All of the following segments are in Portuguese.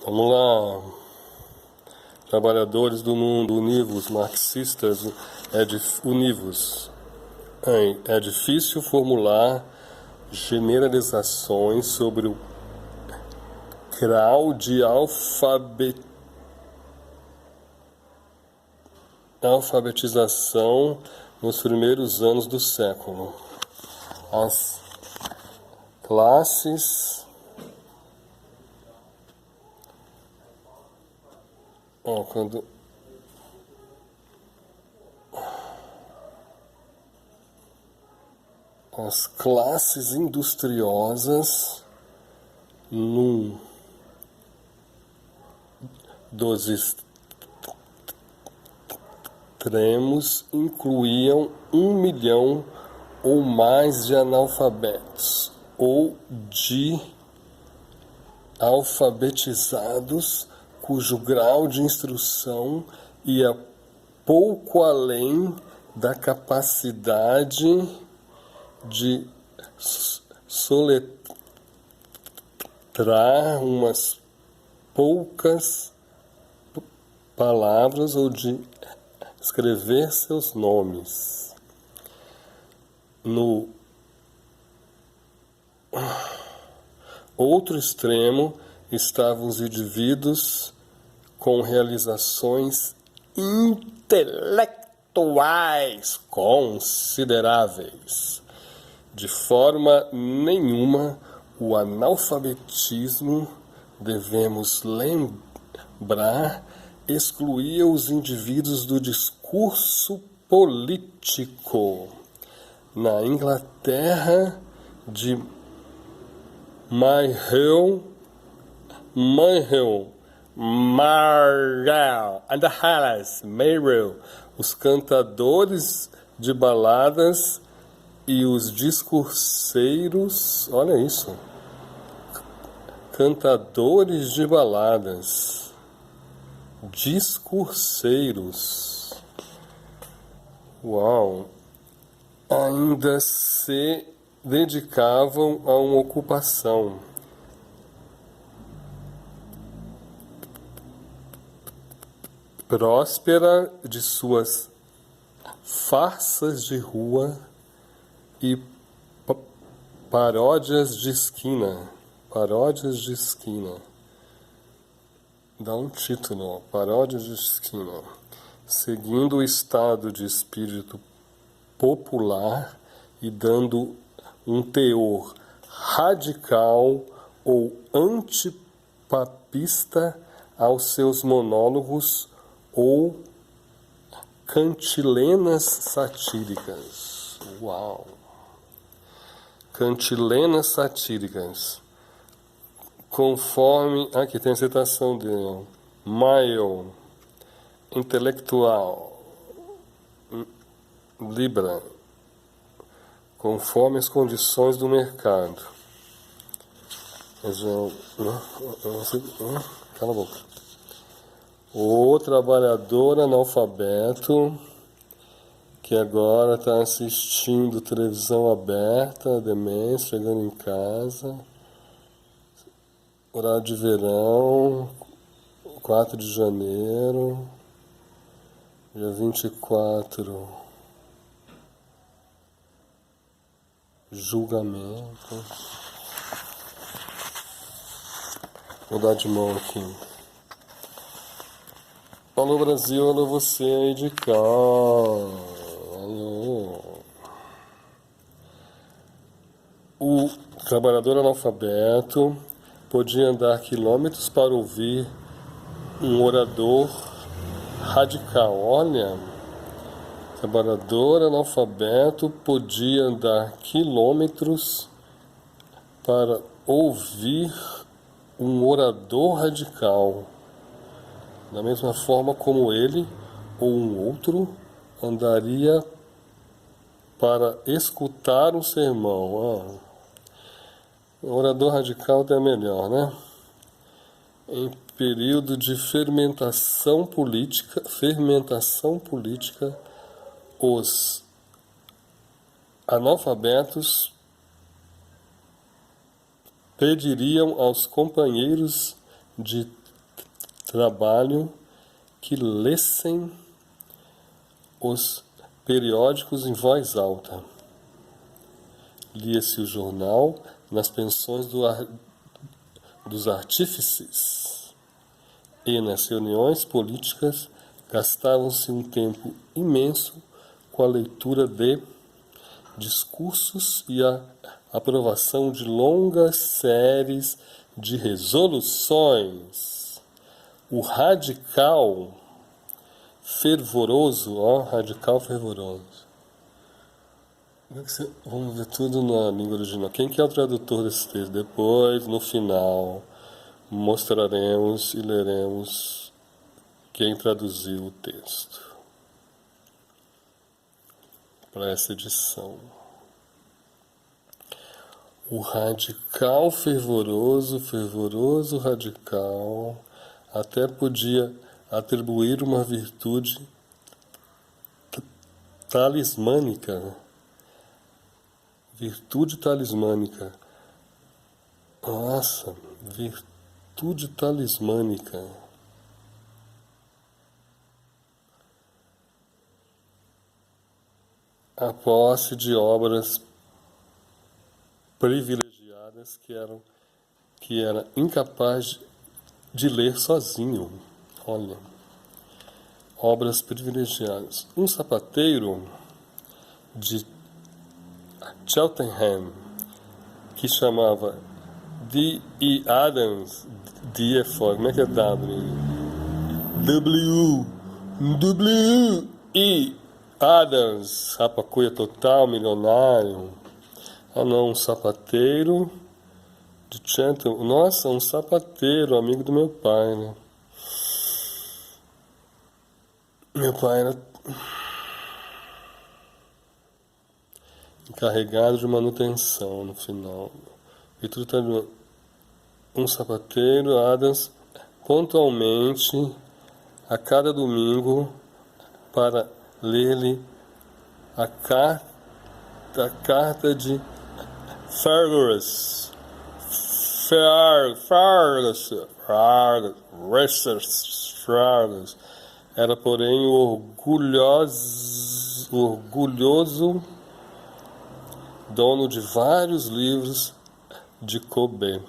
Vamos lá, trabalhadores do mundo, univos, marxistas, univos. É difícil formular generalizações sobre o grau de alfabetização nos primeiros anos do século. As classes as classes industriosas num dos extremos incluíam 1 milhão ou mais de analfabetos ou de alfabetizados cujo grau de instrução ia pouco além da capacidade de soletrar umas poucas palavras ou de escrever seus nomes. No outro extremo estavam os indivíduos com realizações intelectuais consideráveis. De forma nenhuma, o analfabetismo, devemos lembrar, excluía os indivíduos do discurso político. Na Inglaterra de Marshall and Harris, os cantadores de baladas e os discurseiros, olha isso, cantadores de baladas, discurseiros, uau, ainda se dedicavam a uma ocupação. Próspera de suas farsas de rua e paródias de esquina. Dá um título, paródias de esquina. Seguindo o estado de espírito popular e dando um teor radical ou antipapista aos seus monólogos ou cantilenas satíricas. Uau! Cantilenas satíricas. Conforme... Aqui tem a citação dele. Maio, intelectual, Libra, conforme as condições do mercado. Cala a boca. O trabalhador analfabeto que agora está assistindo televisão aberta, demência, chegando em casa, horário de verão, 4 de janeiro, dia 24, julgamento. Vou dar de mão aqui. Alô Brasil, alô você aí de cá. Alô. O trabalhador analfabeto podia andar quilômetros para ouvir um orador radical. Olha, o trabalhador analfabeto podia andar quilômetros para ouvir um orador radical. Da mesma forma como ele ou um outro andaria para escutar um sermão. O orador radical é melhor, né? Em período de fermentação política, os analfabetos pediriam aos companheiros de trabalho que lessem os periódicos em voz alta. Lia-se o jornal nas pensões dos artífices, e nas reuniões políticas gastavam-se um tempo imenso com a leitura de discursos e a aprovação de longas séries de resoluções. O radical fervoroso, radical fervoroso. Vamos ver tudo na língua original. Quem que é o tradutor desse texto? Depois, no final, mostraremos e leremos quem traduziu o texto para essa edição. O radical fervoroso radical, até podia atribuir uma virtude talismânica. Virtude talismânica. Nossa, virtude talismânica. A posse de obras privilegiadas que era incapaz de ler sozinho. Olha, obras privilegiadas. Um sapateiro de Cheltenham, que chamava D.E. Adams, D é foda, como é que é W? W.E. Adams, rapacuia total, milionário. Ah não, um sapateiro de Cheltenham. Nossa, um sapateiro, amigo do meu pai, né? Meu pai era encarregado de manutenção no final. E tudo tá um sapateiro, Adams, pontualmente a cada domingo para ler-lhe a carta de Fergus. Era, porém, o orgulhoso dono de vários livros de Kobe,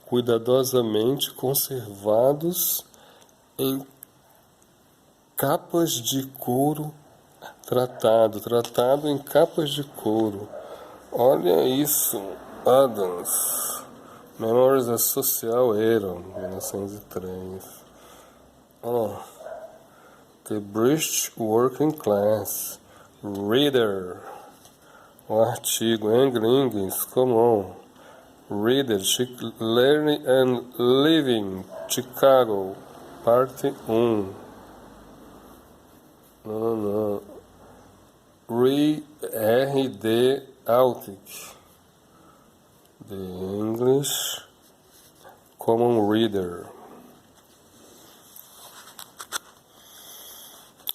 cuidadosamente conservados em capas de couro tratado em capas de couro. Olha isso, Adams. Memórias da Social Era, 1903. The British Working Class Reader. O artigo em inglês, come on. Reader, Learning and Living, Chicago, parte 1. Não. R.D. Altic. The English Common Reader.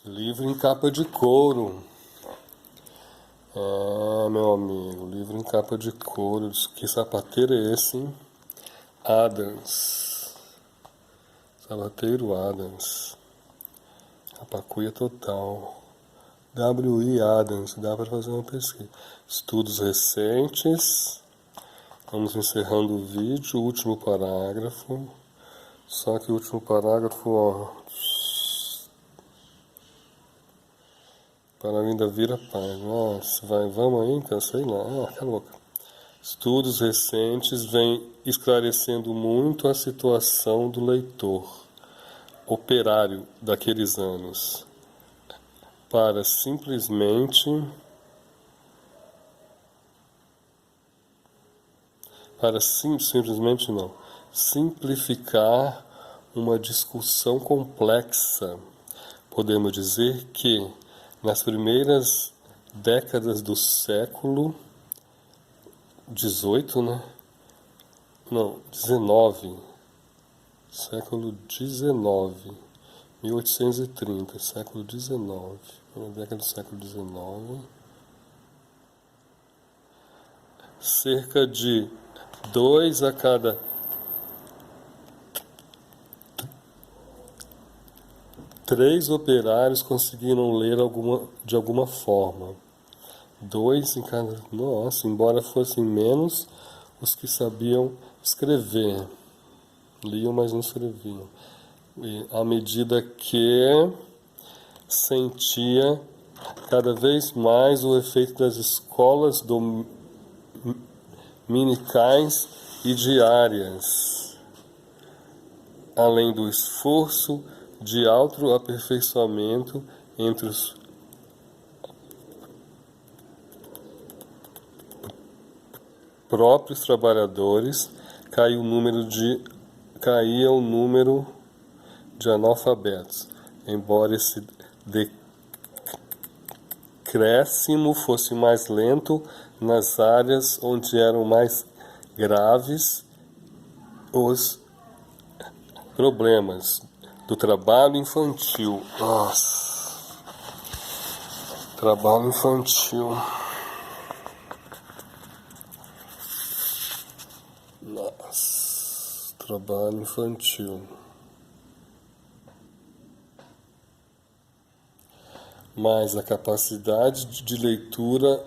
Livro em capa de couro. Meu amigo, livro em capa de couro. Que sapateiro é esse, hein? Adams. Sapateiro Adams. Rapacuia total. W.E. Adams. Dá para fazer uma pesquisa. Estudos recentes. Vamos encerrando o vídeo. O último parágrafo. Só que o último parágrafo, para ainda vira página. Nossa, vamos aí, então, sei lá. Cala a boca. Estudos recentes vêm esclarecendo muito a situação do leitor operário daqueles anos, para simplesmente não, simplificar uma discussão complexa. Podemos dizer que nas primeiras décadas do século XVIII, né? Não, XIX. Século XIX. 1830, século XIX. Na década do século XIX. Cerca de 2 a cada 3 operários conseguiram ler de alguma forma. 2 em cada... Nossa, embora fossem menos os que sabiam escrever. Liam, mas não escreviam. E à medida que sentia cada vez mais o efeito das escolas dominicais e diárias, além do esforço de autoaperfeiçoamento entre os próprios trabalhadores, caía o número de analfabetos, embora esse decréscimo fosse mais lento nas áreas onde eram mais graves os problemas do trabalho infantil. Nossa, trabalho infantil. Nossa, trabalho infantil. Mas a capacidade de leitura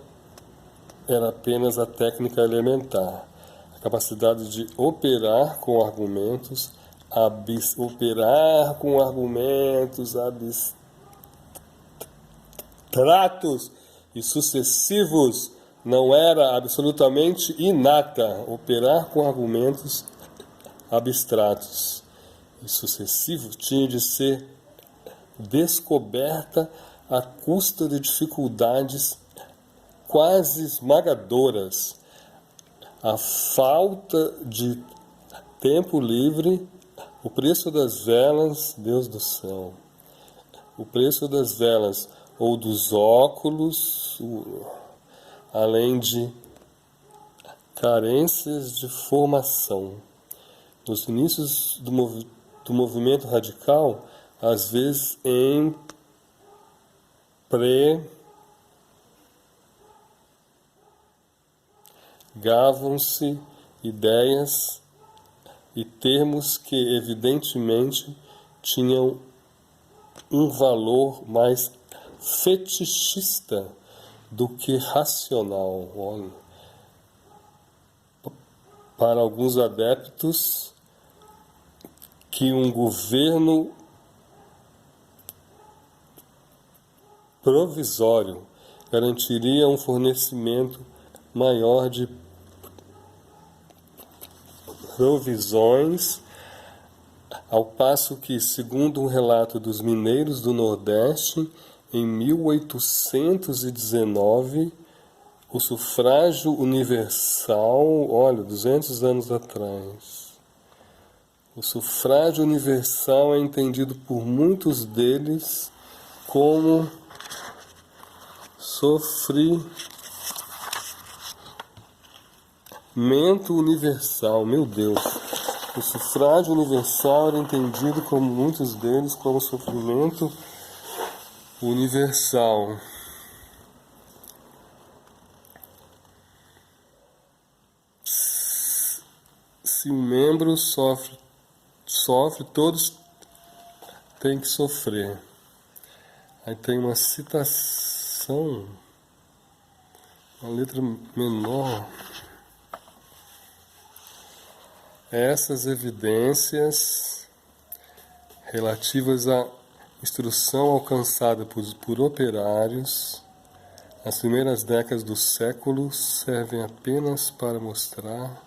era apenas a técnica elementar. A capacidade de operar com argumentos abstratos e sucessivos não era absolutamente inata. Operar com argumentos abstratos e sucessivos tinha de ser descoberta à custa de dificuldades quase esmagadoras. A falta de tempo livre, o preço das velas, Deus do céu, o preço das velas ou dos óculos, além de carências de formação. Nos inícios do movimento radical, às vezes empregavam-se ideias e termos que evidentemente tinham um valor mais fetichista do que racional. Olha, para alguns adeptos, que um governo provisório garantiria um fornecimento maior de provisões, ao passo que, segundo um relato dos mineiros do Nordeste, em 1819, o sufrágio universal, olha, 200 anos atrás, o sufrágio universal é entendido por muitos deles como sofrimento universal. Meu Deus, o sufrágio universal era entendido como muitos deles como sofrimento universal. Se um membro sofre, todos têm que sofrer. Aí tem uma citação, uma letra menor. Essas evidências relativas à instrução alcançada por operários nas primeiras décadas do século servem apenas para mostrar.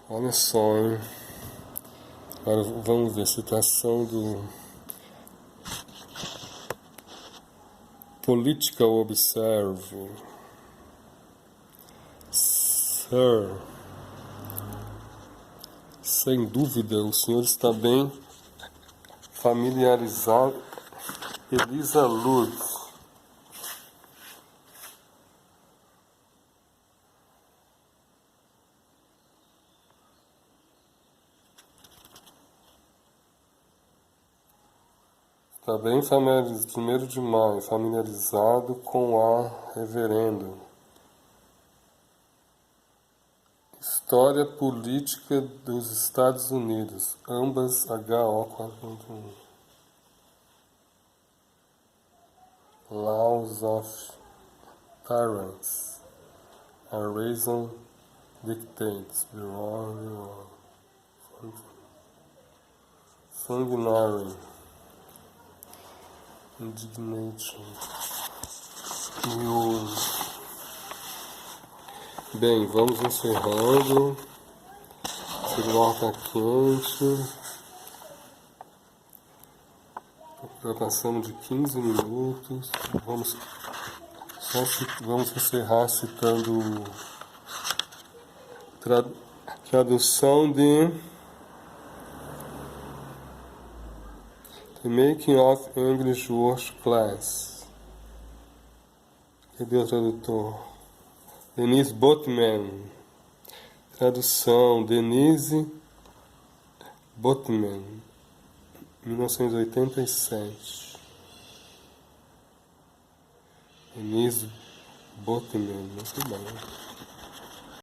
Olha só, hein? Agora vamos ver, citação do Political Observer. Sir, sem dúvida, o senhor está bem familiarizado. Elisa Luz. Está bem familiarizado, 1º de maio, familiarizado com a reverendo. História Política dos Estados Unidos, ambas HO 4.1. laws of tyrants, a reason dictates the wrong. Sanguinary indignation. Bem, vamos encerrando. O celular tá quente. Já passamos de 15 minutos. Vamos encerrar citando tradução de The Making of English World Class. Cadê o tradutor? Denise Botman. Tradução Denise Botman, 1987. Denise Botman, muito bom.